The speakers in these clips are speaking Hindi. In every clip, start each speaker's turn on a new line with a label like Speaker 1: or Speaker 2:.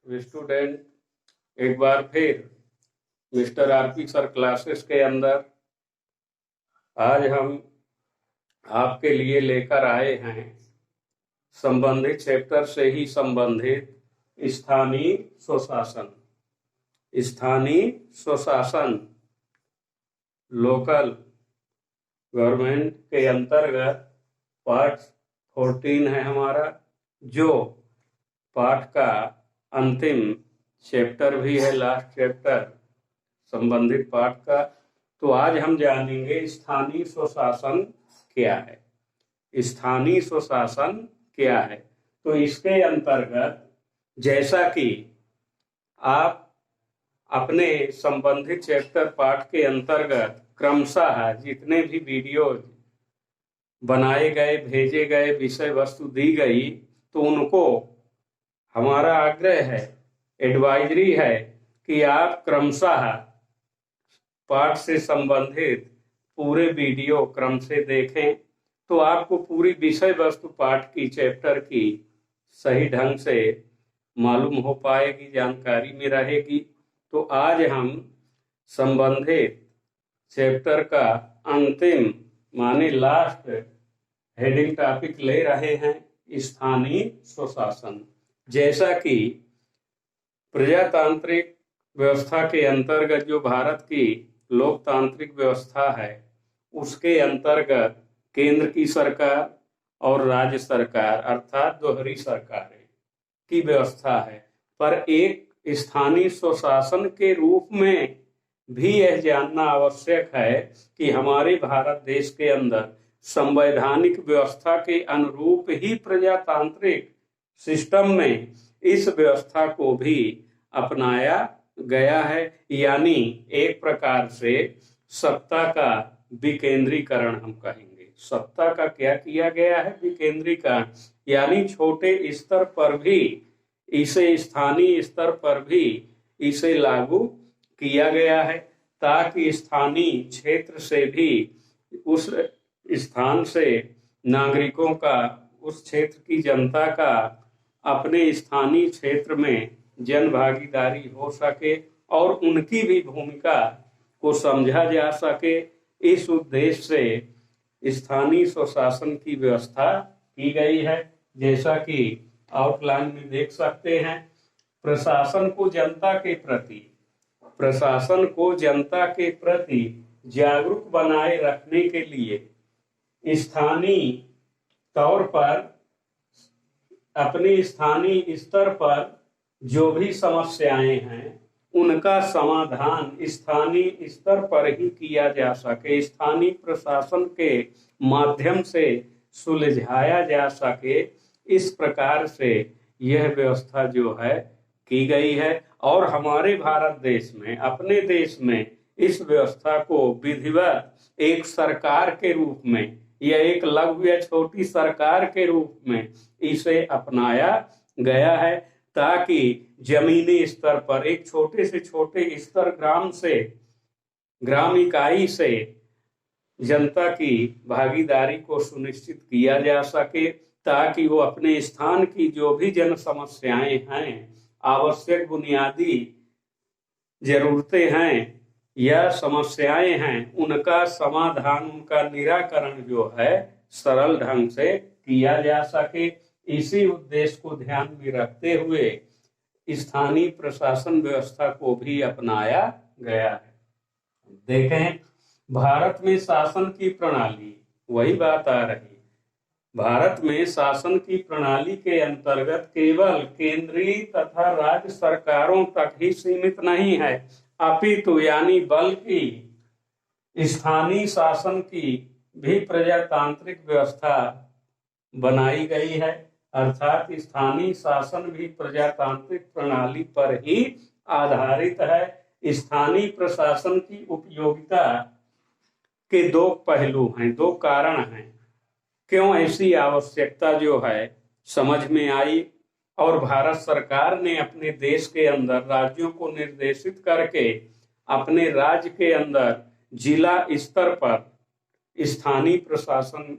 Speaker 1: स्टूडेंट, एक बार फिर मिस्टर आरपी सर क्लासेस के अंदर आज हम आपके लिए लेकर आए हैं संबंधित चैप्टर से ही संबंधित स्थानीय स्वशासन। स्थानीय स्वशासन लोकल गवर्नमेंट के अंतर्गत पार्ट 14 है हमारा, जो पाठ का अंतिम चैप्टर भी है, लास्ट चैप्टर संबंधित पाठ का। तो आज हम जानेंगे स्थानीय स्वशासन क्या है। स्थानीय स्वशासन क्या है, तो इसके अंतर्गत जैसा कि आप अपने संबंधित चैप्टर पाठ के अंतर्गत क्रमशः जितने भी वीडियो बनाए गए, भेजे गए, विषय वस्तु दी गई, तो उनको हमारा आग्रह है, एडवाइजरी है कि आप क्रमशः पाठ से संबंधित पूरे वीडियो क्रम से देखें, तो आपको पूरी विषय वस्तु पाठ की, चैप्टर की सही ढंग से मालूम हो पाएगी, जानकारी में रहेगी। तो आज हम संबंधित चैप्टर का अंतिम माने लास्ट हेडिंग टॉपिक ले रहे हैं, स्थानीय स्वशासन। जैसा कि प्रजातांत्रिक व्यवस्था के अंतर्गत जो भारत की लोकतांत्रिक व्यवस्था है, उसके अंतर्गत केंद्र की सरकार और राज्य सरकार अर्थात दोहरी सरकारें की व्यवस्था है, पर एक स्थानीय स्वशासन के रूप में भी यह जानना आवश्यक है कि हमारे भारत देश के अंदर संवैधानिक व्यवस्था के अनुरूप ही प्रजातांत्रिक सिस्टम में इस व्यवस्था को भी अपनाया गया है, यानी एक प्रकार से सत्ता का विकेंद्रीकरण हम कहेंगे। सत्ता का क्या किया गया है? विकेंद्रीकरण, यानी छोटे स्तर पर भी इसे, स्थानीय स्तर पर भी इसे लागू किया गया है, ताकि स्थानीय क्षेत्र से भी, उस स्थान से नागरिकों का, उस क्षेत्र की जनता का अपने स्थानीय क्षेत्र में जन भागीदारी हो सके और उनकी भी भूमिका को समझा जा सके। इस उद्देश्य से स्थानीय स्वशासन की व्यवस्था की गई है। जैसा कि आउटलाइन में देख सकते हैं, प्रशासन को जनता के प्रति जागरूक बनाए रखने के लिए स्थानीय तौर पर, अपने स्थानीय स्तर पर जो भी समस्याएं हैं, उनका समाधान स्थानीय स्तर पर ही किया जा सके, स्थानीय प्रशासन के माध्यम से सुलझाया जा सके, इस प्रकार से यह व्यवस्था जो है की गई है। और हमारे भारत देश में, अपने देश में इस व्यवस्था को विधिवत एक सरकार के रूप में या एक लघु या छोटी सरकार के रूप में इसे अपनाया गया है, ताकि जमीनी स्तर पर एक छोटे से छोटे स्तर, ग्राम इकाई से जनता की भागीदारी को सुनिश्चित किया जा सके, ताकि वो अपने स्थान की जो भी जन समस्याएं हैं, आवश्यक बुनियादी जरूरतें हैं या समस्याएं हैं, उनका समाधान, उनका निराकरण जो है सरल ढंग से किया जा सके। इसी उद्देश्य को ध्यान में रखते हुए स्थानीय प्रशासन व्यवस्था को भी अपनाया गया है। देखें, भारत में शासन की प्रणाली, वही बात आ रही, भारत में शासन की प्रणाली के अंतर्गत केवल केंद्रीय तथा राज्य सरकारों तक ही सीमित नहीं है, अपितु यानी बल्कि स्थानीय शासन की भी प्रजातांत्रिक व्यवस्था बनाई गई है, अर्थात स्थानीय शासन भी प्रजातांत्रिक प्रणाली पर ही आधारित है। स्थानीय प्रशासन की उपयोगिता के दो पहलू हैं, दो कारण हैं, क्यों ऐसी आवश्यकता जो है समझ में आई, और भारत सरकार ने अपने देश के अंदर राज्यों को निर्देशित करके अपने राज्य के अंदर जिला स्तर पर स्थानीय प्रशासन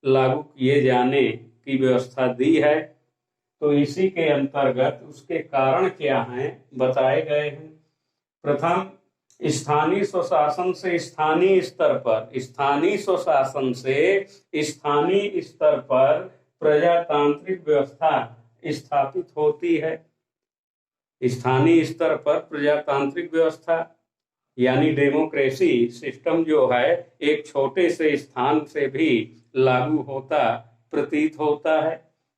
Speaker 1: लागू किए जाने की व्यवस्था दी है। तो इसी के अंतर्गत उसके कारण क्या हैं बताए गए हैं। प्रथम, स्थानीय स्वशासन से स्थानीय स्तर पर, स्थानीय स्वशासन से स्थानीय स्तर पर प्रजातांत्रिक व्यवस्था स्थापित होती है। स्थानीय स्तर पर प्रजातांत्रिक व्यवस्था यानी डेमोक्रेसी सिस्टम जो है एक छोटे से स्थान से भी लागू होता प्रतीत होता है।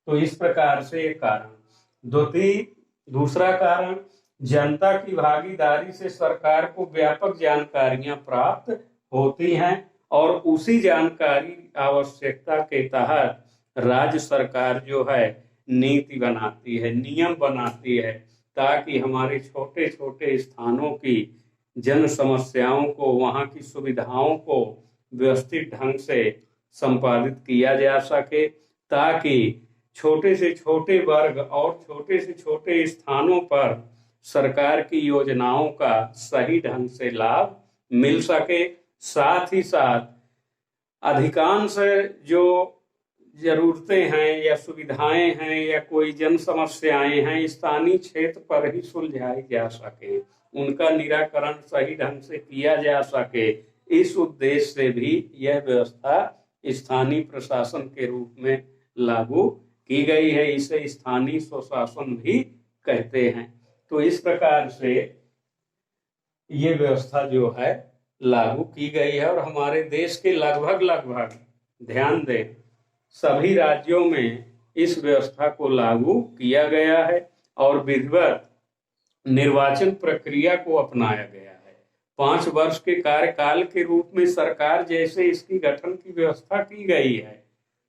Speaker 1: तो इस प्रकार से एक कारण। दूसरा कारण, जनता की भागीदारी से सरकार को व्यापक जानकारियां प्राप्त होती हैं और उसी जानकारी आवश्यकता के तहत राज्य सरकार जो है नीति बनाती है, नियम बनाती है, ताकि हमारे छोटे छोटे स्थानों की जन समस्याओं को, वहां की सुविधाओं को व्यवस्थित ढंग से संपादित किया जा सके, ताकि छोटे से छोटे वर्ग और छोटे से छोटे स्थानों पर सरकार की योजनाओं का सही ढंग से लाभ मिल सके। साथ ही साथ अधिकांश जो जरूरतें हैं या सुविधाएं हैं या कोई जन समस्याएं हैं स्थानीय क्षेत्र पर ही सुलझाई जा सके, उनका निराकरण सही ढंग से किया जा सके। इस उद्देश्य से भी यह व्यवस्था स्थानीय प्रशासन के रूप में लागू की गई है। इसे स्थानीय स्वशासन भी कहते हैं। तो इस प्रकार से ये व्यवस्था जो है लागू की गई है और हमारे देश के लगभग ध्यान दें सभी राज्यों में इस व्यवस्था को लागू किया गया है और विधिवत निर्वाचन प्रक्रिया को अपनाया गया है। 5 वर्ष के कार्यकाल के रूप में सरकार जैसे इसकी गठन की व्यवस्था की गई है।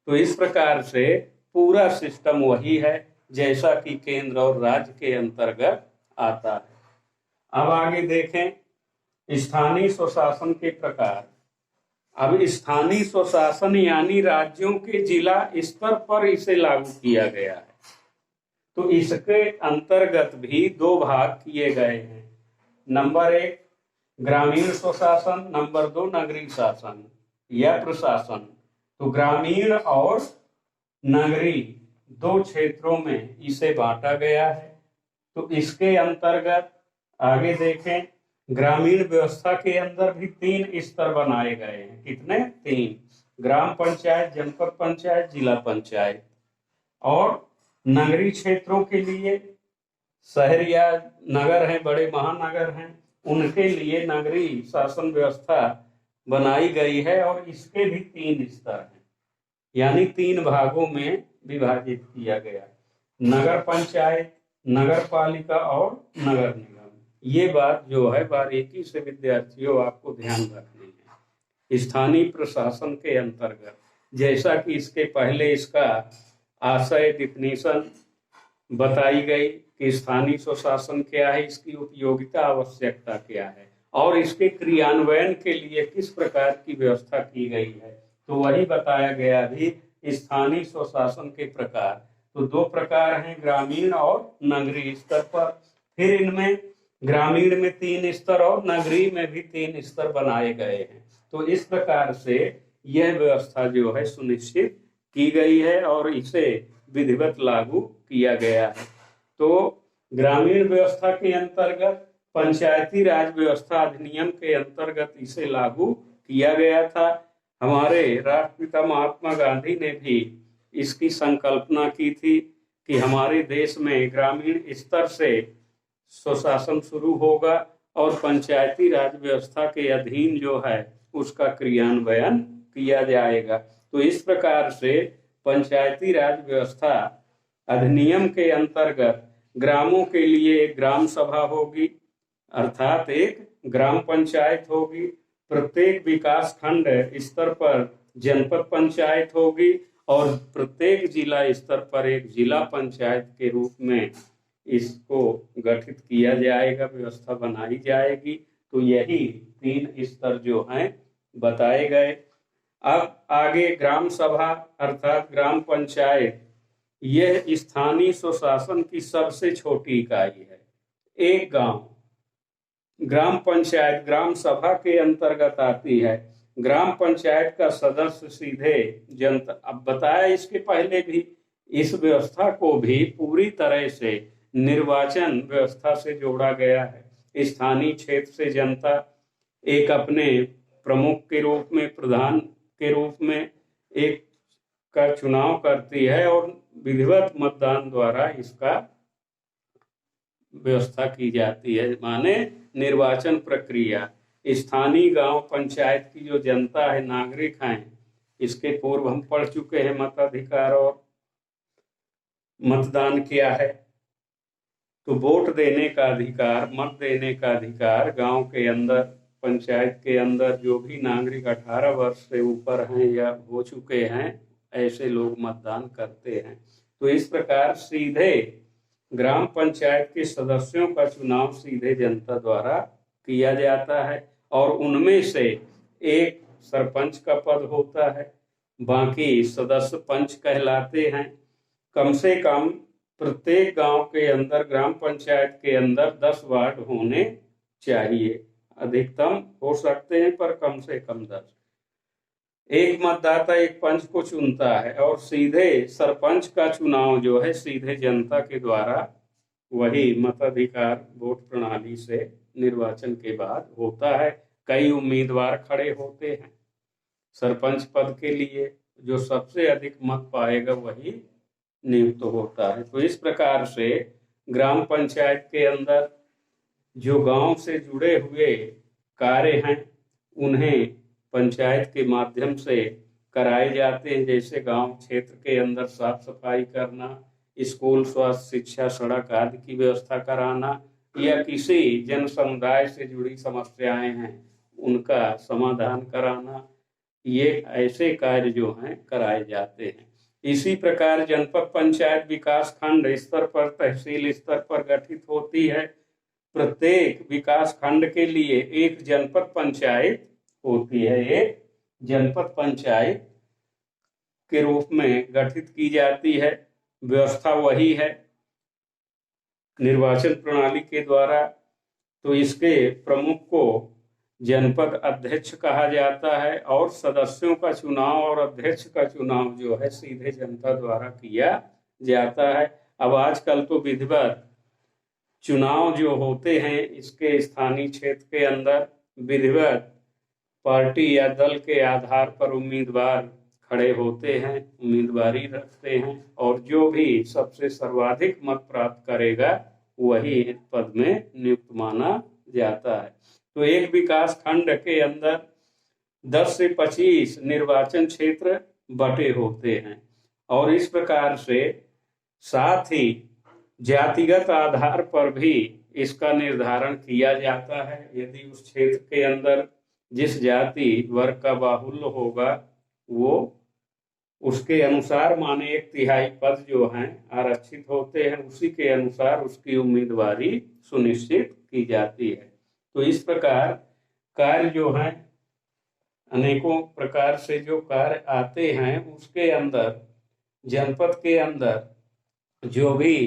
Speaker 1: तो इस प्रकार से पूरा सिस्टम वही है जैसा कि केंद्र और राज्य के अंतर्गत आता है। अब आगे देखें स्थानीय स्वशासन के प्रकार। अब स्थानीय स्वशासन यानी राज्यों के जिला स्तर पर इसे लागू किया गया है। तो इसके अंतर्गत भी 2 भाग किए गए हैं। नंबर 1 ग्रामीण स्वशासन, नंबर 2 नगरीय शासन या प्रशासन। तो ग्रामीण और नगरीय 2 क्षेत्रों में इसे बांटा गया है। तो इसके अंतर्गत आगे देखें ग्रामीण व्यवस्था के अंदर भी 3 स्तर बनाए गए हैं। कितने? 3, ग्राम पंचायत, जनपद पंचायत, जिला पंचायत। और नगरीय क्षेत्रों के लिए शहर या नगर हैं, बड़े महानगर हैं, उनके लिए नगरीय शासन व्यवस्था बनाई गई है और इसके भी 3 स्तर हैं, यानी 3 भागों में विभाजित किया गया। नगर पंचायत, नगर पालिका और नगर निगम। ये बात जो है बारीकी से विद्यार्थियों आपको ध्यान रखनी है। स्थानीय प्रशासन के अंतर्गत जैसा कि इसके पहले इसका आशय डिफिनीशन बताई गई कि स्थानीय स्वशासन क्या है, इसकी उपयोगिता आवश्यकता क्या है और इसके क्रियान्वयन के लिए किस प्रकार की व्यवस्था की गई है, तो वही बताया गया भी स्थानीय स्वशासन के प्रकार। तो 2 प्रकार हैं, ग्रामीण और नगरीय स्तर पर। फिर इनमें ग्रामीण में 3 स्तर और नगरीय में भी 3 स्तर बनाए गए हैं। तो इस प्रकार से यह व्यवस्था जो है सुनिश्चित की गई है और इसे विधिवत लागू किया गया है। तो ग्रामीण व्यवस्था के अंतर्गत पंचायती राज व्यवस्था अधिनियम के अंतर्गत इसे लागू किया गया था। हमारे राष्ट्रपिता महात्मा गांधी ने भी इसकी संकल्पना की थी कि हमारे देश में ग्रामीण स्तर से स्वशासन शुरू होगा और पंचायती राज व्यवस्था के अधीन जो है उसका क्रियान्वयन किया जाएगा। तो इस प्रकार से पंचायती राज व्यवस्था अधिनियम के अंतर्गत ग्रामों के लिए एक ग्राम सभा होगी, अर्थात एक ग्राम पंचायत होगी। प्रत्येक विकास खंड स्तर पर जनपद पंचायत होगी और प्रत्येक जिला स्तर पर एक जिला पंचायत के रूप में इसको गठित किया जाएगा, व्यवस्था बनाई जाएगी। तो यही 3 स्तर जो हैं बताए गए। अब आगे ग्राम सभा अर्थात ग्राम पंचायत, यह स्थानीय स्वशासन की सबसे छोटी इकाई है। एक गांव ग्राम पंचायत ग्राम सभा के अंतर्गत आती है। ग्राम पंचायत का सदस्य सीधे जनता, अब बताया इसके पहले भी, इस व्यवस्था को भी पूरी तरह से निर्वाचन व्यवस्था से जोड़ा गया है। स्थानीय क्षेत्र से जनता एक अपने प्रमुख के रूप में, प्रधान के रूप में एक का चुनाव करती है और विधिवत मतदान द्वारा इसका व्यवस्था की जाती है। माने निर्वाचन प्रक्रिया स्थानीय गांव पंचायत की जो जनता है, नागरिक हैं, इसके पूर्व हम पढ़ चुके हैं मताधिकार और मतदान क्या है। तो वोट देने का अधिकार, मत देने का अधिकार गांव के अंदर, पंचायत के अंदर जो भी नागरिक 18 वर्ष से ऊपर हैं या हो चुके हैं, ऐसे लोग मतदान करते हैं। तो इस प्रकार सीधे ग्राम पंचायत के सदस्यों का चुनाव सीधे जनता द्वारा किया जाता है और उनमें से एक सरपंच का पद होता है, बाकी सदस्य पंच कहलाते हैं। कम से कम प्रत्येक गांव के अंदर, ग्राम पंचायत के अंदर 10 वार्ड होने चाहिए। अधिकतम हो सकते हैं पर कम से कम 10। एक मतदाता एक पंच को चुनता है और सीधे सरपंच का चुनाव जो है सीधे जनता के द्वारा वही मताधिकार वोट प्रणाली से निर्वाचन के बाद होता है। कई उम्मीदवार खड़े होते हैं सरपंच पद के लिए, जो सबसे अधिक मत पाएगा वही नियुक्त होता है। तो इस प्रकार से ग्राम पंचायत के अंदर जो गांव से जुड़े हुए कार्य हैं उन्हें पंचायत के माध्यम से कराए जाते हैं, जैसे गांव क्षेत्र के अंदर साफ सफाई करना, स्कूल, स्वास्थ्य, शिक्षा, सड़क आदि की व्यवस्था कराना, या किसी जन समुदाय से जुड़ी समस्याएं हैं उनका समाधान कराना, ये ऐसे कार्य जो हैं कराए जाते हैं। इसी प्रकार जनपद पंचायत विकास खंड स्तर पर, तहसील स्तर पर गठित होती है। प्रत्येक विकास खंड के लिए एक जनपद पंचायत होती है, एक जनपद पंचायत के रूप में गठित की जाती है। व्यवस्था वही है निर्वाचन प्रणाली के द्वारा। तो इसके प्रमुख को जनपद अध्यक्ष कहा जाता है और सदस्यों का चुनाव और अध्यक्ष का चुनाव जो है सीधे जनता द्वारा किया जाता है। अब आजकल तो विधिवत चुनाव जो होते हैं इसके स्थानीय क्षेत्र के अंदर विधिवत पार्टी या दल के आधार पर उम्मीदवार खड़े होते हैं, उम्मीदवारी रखते हैं और जो भी सबसे सर्वाधिक मत प्राप्त करेगा वही पद में नियुक्त माना जाता है। तो एक विकास खंड के अंदर 10 से 25 निर्वाचन क्षेत्र बटे होते हैं और इस प्रकार से साथ ही जातिगत आधार पर भी इसका निर्धारण किया जाता है। यदि उस क्षेत्र के अंदर जिस जाति वर्ग का बाहुल्य होगा वो उसके अनुसार, माने 1/3 पद जो हैं आरक्षित होते हैं, उसी के अनुसार उसकी उम्मीदवारी सुनिश्चित की जाती है। तो इस प्रकार कार्य जो हैं अनेकों प्रकार से जो कार्य आते हैं उसके अंदर जनपद के अंदर जो भी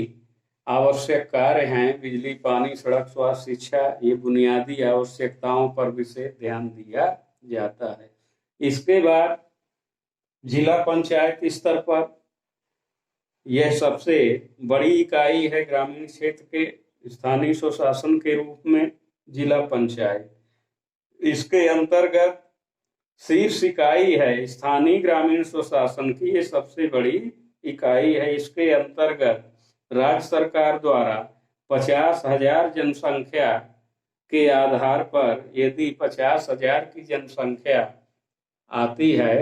Speaker 1: आवश्यक कार्य हैं, बिजली, पानी, सड़क, स्वास्थ्य, शिक्षा, ये बुनियादी आवश्यकताओं पर विशेष ध्यान दिया जाता है। इसके बाद जिला पंचायत स्तर पर यह सबसे बड़ी इकाई है ग्रामीण क्षेत्र के स्थानीय स्वशासन के रूप में जिला पंचायत। इसके अंतर्गत शीर्ष इकाई है स्थानीय ग्रामीण स्वशासन की, ये सबसे बड़ी इकाई है। इसके अंतर्गत राज्य सरकार द्वारा 50,000 जनसंख्या के आधार पर यदि 50,000 की जनसंख्या आती है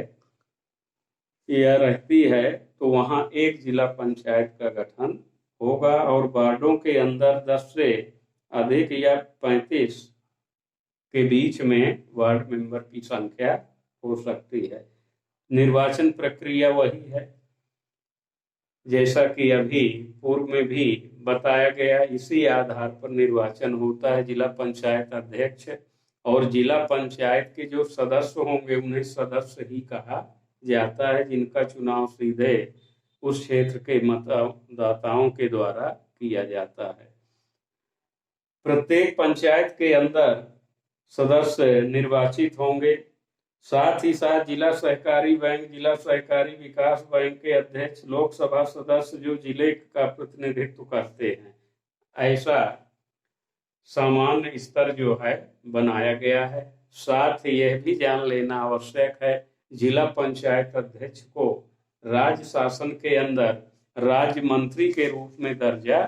Speaker 1: या रहती है तो वहां एक जिला पंचायत का गठन होगा और वार्डों के अंदर 10 से अधिक या 35 के बीच में वार्ड मेंबर की संख्या हो सकती है। निर्वाचन प्रक्रिया वही है जैसा कि अभी पूर्व में भी बताया गया, इसी आधार पर निर्वाचन होता है। जिला पंचायत अध्यक्ष और जिला पंचायत के जो सदस्य होंगे उन्हें सदस्य ही कहा जाता है, जिनका चुनाव सीधे उस क्षेत्र के मतदाताओं के द्वारा किया जाता है। प्रत्येक पंचायत के अंदर सदस्य निर्वाचित होंगे, साथ ही साथ जिला सहकारी बैंक, जिला सहकारी विकास बैंक के अध्यक्ष, लोकसभा सदस्य जो जिले का प्रतिनिधित्व करते हैं, ऐसा सामान्य स्तर जो है बनाया गया है। साथ ही यह भी जान लेना आवश्यक है, जिला पंचायत अध्यक्ष को राज्य शासन के अंदर राज्य मंत्री के रूप में दर्जा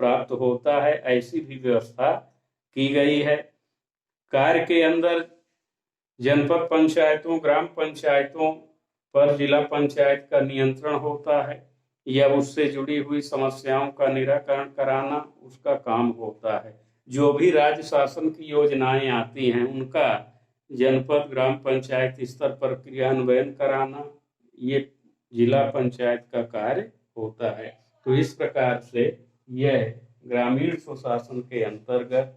Speaker 1: प्राप्त होता है, ऐसी भी व्यवस्था की गई है। कार्य के अंदर जनपद पंचायतों, ग्राम पंचायतों पर जिला पंचायत का नियंत्रण होता है या उससे जुड़ी हुई समस्याओं का निराकरण कराना उसका काम होता है। जो भी राज्य शासन की योजनाएं आती हैं उनका जनपद, ग्राम पंचायत स्तर पर क्रियान्वयन कराना ये जिला पंचायत का कार्य होता है। तो इस प्रकार से यह ग्रामीण स्वशासन के अंतर्गत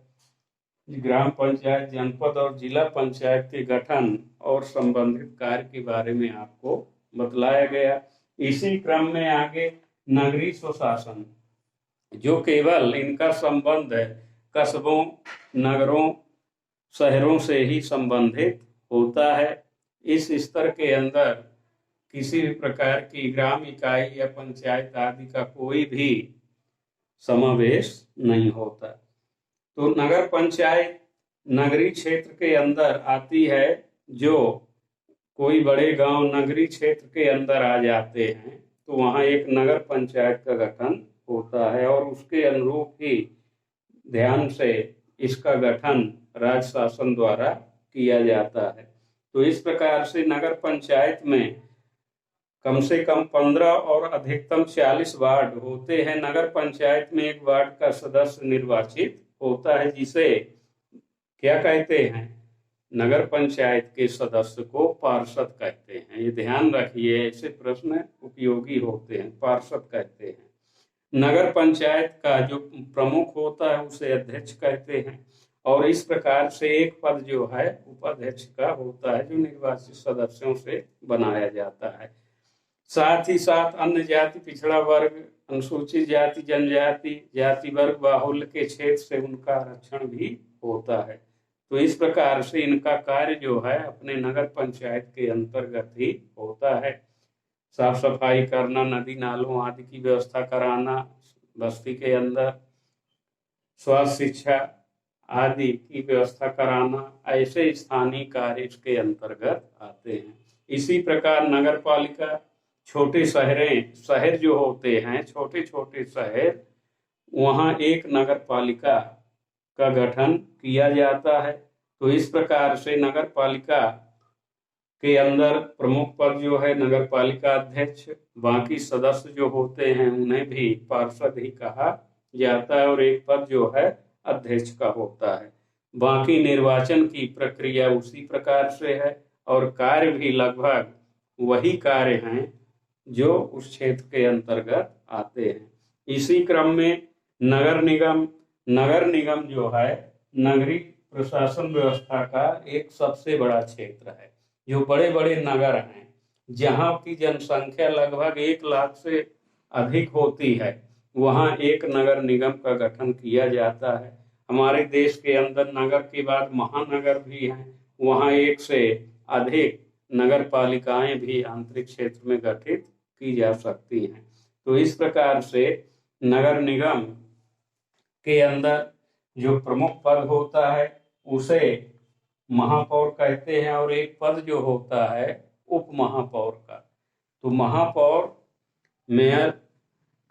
Speaker 1: ग्राम पंचायत, जनपद और जिला पंचायत के गठन और संबंधित कार्य के बारे में आपको बतलाया गया। इसी क्रम में आगे नगरीय स्वशासन, जो केवल इनका संबंध है कस्बों, नगरों, शहरों से ही संबंधित होता है। इस स्तर के अंदर किसी भी प्रकार की ग्राम इकाई या पंचायत आदि का कोई भी समावेश नहीं होता। तो नगर पंचायत नगरीय क्षेत्र के अंदर आती है। जो कोई बड़े गांव नगरीय क्षेत्र के अंदर आ जाते हैं तो वहां एक नगर पंचायत का गठन होता है और उसके अनुरूप ही ध्यान से इसका गठन राज्य शासन द्वारा किया जाता है। तो इस प्रकार से नगर पंचायत में कम से कम 15 और अधिकतम 40 वार्ड होते हैं। नगर पंचायत में एक वार्ड का सदस्य निर्वाचित होता है, जिसे क्या कहते हैं, नगर पंचायत के सदस्य को पार्षद कहते हैं। ये ध्यान रखिए, ऐसे प्रश्न उपयोगी होते हैं। पार्षद कहते हैं। नगर पंचायत का जो प्रमुख होता है उसे अध्यक्ष कहते हैं और इस प्रकार से एक पद जो है उपाध्यक्ष का होता है जो निर्वाचित सदस्यों से बनाया जाता है। साथ ही साथ अन्य जाति, पिछड़ा वर्ग, अनुसूचित जाति, जनजाति, जाति वर्ग बाहुल्य के क्षेत्र से उनका आरक्षण भी होता है। तो इस प्रकार से इनका कार्य जो है अपने नगर पंचायत के अंतर्गत ही होता है। साफ सफाई करना, नदी नालों आदि की व्यवस्था कराना बस्ती के अंदर, स्वास्थ्य, शिक्षा आदि की व्यवस्था कराना, ऐसे स्थानीय कार्य इसके अंतर्गत आते हैं। इसी प्रकार नगर पालिका, छोटे शहर जो होते हैं, छोटे छोटे शहर, वहाँ एक नगर पालिका का गठन किया जाता है। तो इस प्रकार से नगर पालिका के अंदर प्रमुख पद जो है नगर पालिका अध्यक्ष, बाकी सदस्य जो होते हैं उन्हें भी पार्षद ही कहा जाता है और एक पद जो है अध्यक्ष का होता है। बाकी निर्वाचन की प्रक्रिया उसी प्रकार से है और कार्य भी लगभग वही कार्य हैं जो उस क्षेत्र के अंतर्गत आते हैं। इसी क्रम में नगर निगम जो है नगरीय प्रशासन व्यवस्था का एक सबसे बड़ा क्षेत्र है। जो बड़े बड़े नगर हैं, जहाँ की जनसंख्या लगभग 1 लाख से अधिक होती है, वहाँ एक नगर निगम का गठन किया जाता है। हमारे देश के अंदर नगर के बाद महानगर भी हैं, वहाँ 1 से अधिक नगर पालिकाएं भी आंतरिक क्षेत्र में गठित की जा सकती हैं। तो इस प्रकार से नगर निगम के अंदर जो प्रमुख पद होता है उसे महापौर कहते हैं और एक पद जो होता है उप महापौर का। तो महापौर, मेयर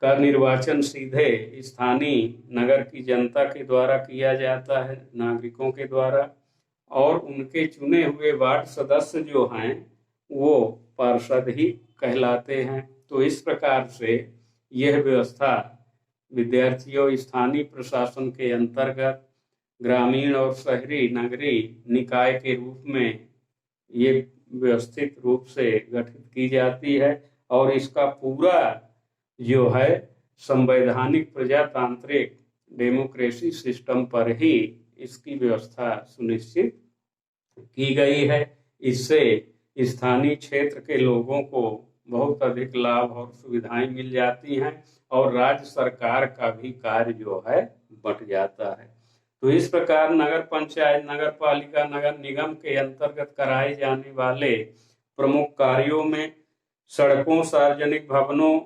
Speaker 1: का निर्वाचन सीधे स्थानीय नगर की जनता के द्वारा किया जाता है, नागरिकों के द्वारा, और उनके चुने हुए वार्ड सदस्य जो हैं वो पार्षद ही कहलाते हैं। तो इस प्रकार से यह व्यवस्था विद्यार्थियों स्थानीय प्रशासन के अंतर्गत ग्रामीण और शहरी नगरीय निकाय के रूप में ये व्यवस्थित रूप से गठित की जाती है और इसका पूरा जो है संवैधानिक प्रजातांत्रिक डेमोक्रेसी सिस्टम पर ही इसकी व्यवस्था सुनिश्चित की गई है। इससे स्थानीय क्षेत्र के लोगों को बहुत अधिक लाभ और सुविधाएं मिल जाती हैं और राज्य सरकार का भी कार्य जो है बढ़ जाता है। तो इस प्रकार नगर पंचायत, नगर पालिका, नगर निगम के अंतर्गत कराए जाने वाले प्रमुख कार्यों में सड़कों, सार्वजनिक भवनों,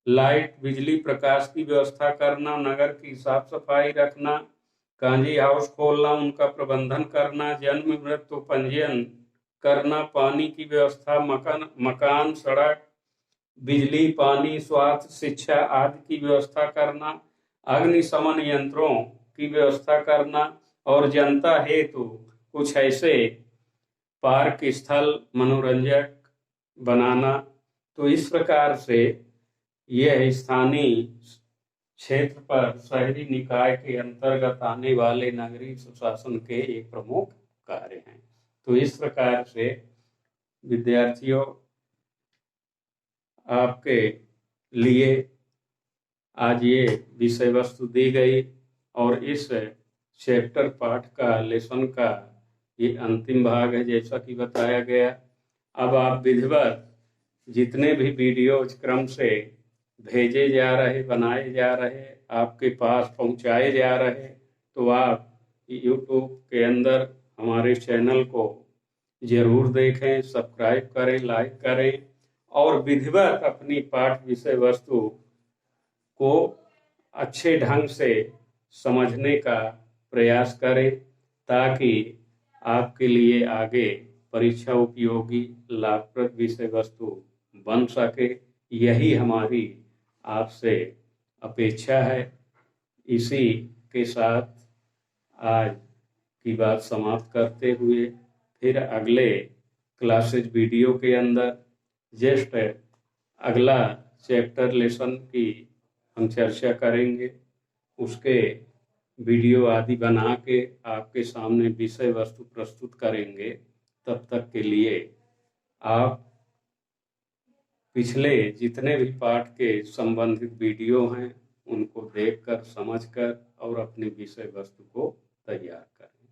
Speaker 1: लाइट, बिजली, प्रकाश की व्यवस्था करना, नगर की साफ सफाई रखना, कांजी हाउस खोलना, उनका प्रबंधन करना, जन्म मृत्यु पंजीयन करना, पानी की व्यवस्था, मकान, सड़क, बिजली, पानी, स्वास्थ्य, शिक्षा आदि की व्यवस्था करना, अग्निशमन यंत्रों की व्यवस्था करना और जनता हेतु कुछ ऐसे पार्क स्थल मनोरंजक बनाना। तो इस प्रकार से यह स्थानीय क्षेत्र पर शहरी निकाय के अंतर्गत आने वाले नगरीय सुशासन के एक प्रमुख कार्य हैं। तो इस प्रकार से विद्यार्थियों, आपके लिए आज ये विषय वस्तु दी गई और इस चैप्टर पाठ का, लेसन का ये अंतिम भाग है जैसा कि बताया गया। अब आप विधिवत जितने भी वीडियोज क्रम से भेजे जा रहे, बनाए जा रहे, आपके पास पहुंचाए जा रहे, तो आप YouTube के अंदर हमारे चैनल को जरूर देखें, सब्सक्राइब करें, लाइक करें और विधिवत अपनी पाठ विषय वस्तु को अच्छे ढंग से समझने का प्रयास करें ताकि आपके लिए आगे परीक्षा उपयोगी लाभप्रद विषय वस्तु बन सके। यही हमारी आपसे अपेक्षा है। इसी के साथ आज की बात समाप्त करते हुए फिर अगले क्लासेज वीडियो के अंदर जस्ट अगला चैप्टर लेसन की हम चर्चा करेंगे, उसके वीडियो आदि बना के आपके सामने विषय वस्तु प्रस्तुत करेंगे। तब तक के लिए आप पिछले जितने भी पाठ के संबंधित वीडियो हैं उनको देखकर, समझकर और अपने विषय वस्तु को तैयार करें।